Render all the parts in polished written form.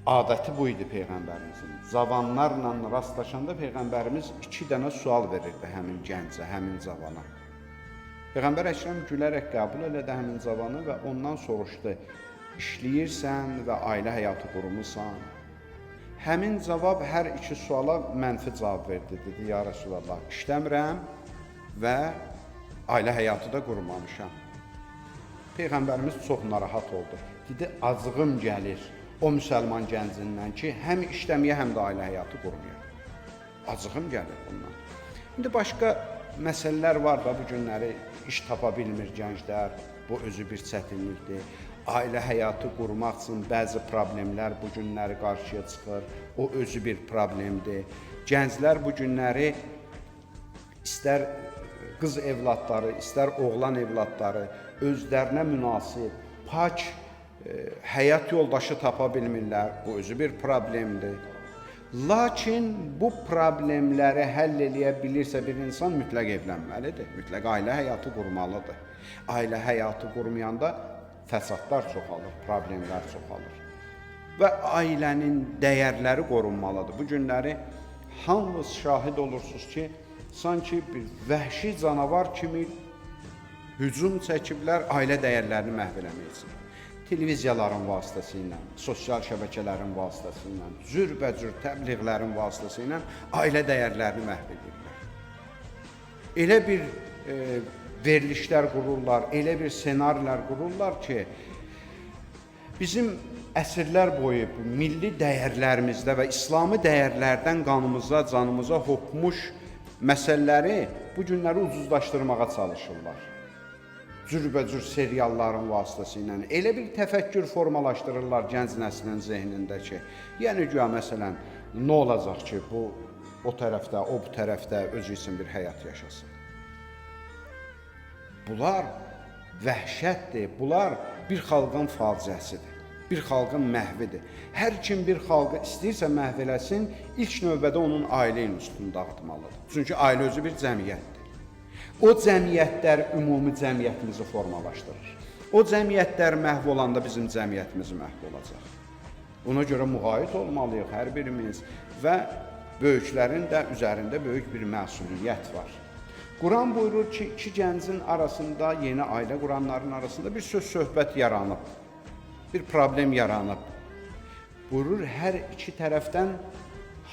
adəti bu idi Peyğəmbərimizin. Zavanlarla rastlaşanda Peyğəmbərimiz 2 dənə sual verirdi həmin gəncə, həmin zavana. Peyğəmbər Əkrəm gülərək qəbul elədi həmin zavanı və ondan soruşdu, işləyirsən və ailə həyatı qurmursan? Həmin cavab hər 2 suala mənfi cavab verdi, dedi, ya Rasulallah, işləmirəm və ailə həyatı da qurmamışam. Peyğəmbərimiz çox narahat oldu. Dedi, acığım gəlir o müsəlman gəncindən ki, həm işləməyə, həm də ailə həyatı qurmuyor. Acığım gəlir bundan. İndi başqa məsələlər var da, bu günləri iş tapa bilmir gənclər, bu özü bir çətinlikdir. Ailə həyatı qurmaq üçün bəzi problemlər bu günləri qarşıya çıxır, o özü bir problemdir. Gənclər bu günləri istər qız evladları, istər oğlan evladları özlərinə münasib, pak həyat yoldaşı tapa bilmirlər, bu özü bir problemdir. Lakin bu problemləri həll eləyə bilirsə bir insan mütləq evlənməlidir, mütləq ailə həyatı qurmalıdır. Ailə həyatı qurmayanda fəsadlar çoxalır, problemlər çoxalır. Və ailənin dəyərləri qorunmalıdır. Bu günləri hamınız şahid olursunuz ki, sanki bir vəhşi canavar kimi hücum çəkiblər ailə dəyərlərini məhv eləmək üçün. Televiziyaların vasitəsilə, sosial şəbəkələrin vasitəsilə, cürbəcür təbliğlərin vasitəsilə ailə dəyərlərini məhv edirlər. Elə bir verilişlər qururlar, elə bir senarilər qururlar ki, bizim əsrlər boyu milli dəyərlərimizdə və İslami dəyərlərdən qanımıza, canımıza hopmuş məsələləri bu günləri ucuzlaşdırmağa çalışırlar. Cürbəcür serialların vasitəsilə elə bir təfəkkür formalaşdırırlar gənc nəslin zehnində ki, yəni güya məsələn, nə olacaq ki, bu o tərəfdə, o bu tərəfdə özü üçün bir həyat yaşasın. Bunlar vəhşətdir, bunlar bir xalqın faciəsidir, bir xalqın məhvidir. Hər kim bir xalqı istəyirsə məhv eləsin, ilk növbədə onun ailə institutunu dağıtmalıdır. Çünki ailə özü bir cəmiyyətdir. O cəmiyyətlər ümumi cəmiyyətimizi formalaşdırır. O cəmiyyətlər məhv olanda bizim cəmiyyətimiz məhv olacaq. Ona görə müğayət olmalıyıq hər birimiz və böyüklərin də üzərində böyük bir məsuliyyət var. Quran buyurur ki, 2 gəncin arasında, yeni ailə quranların arasında bir söz-söhbət yaranıb, bir problem yaranıb. Buyurur, hər 2 tərəfdən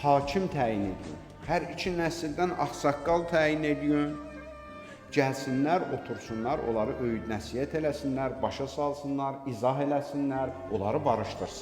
hakim təyin edin, hər 2 nəsildən ağsaqqal təyin edin, gəlsinlər, otursunlar, onları öyüd nəsihət eləsinlər, başa salsınlar, izah eləsinlər, onları barışdırsınlar.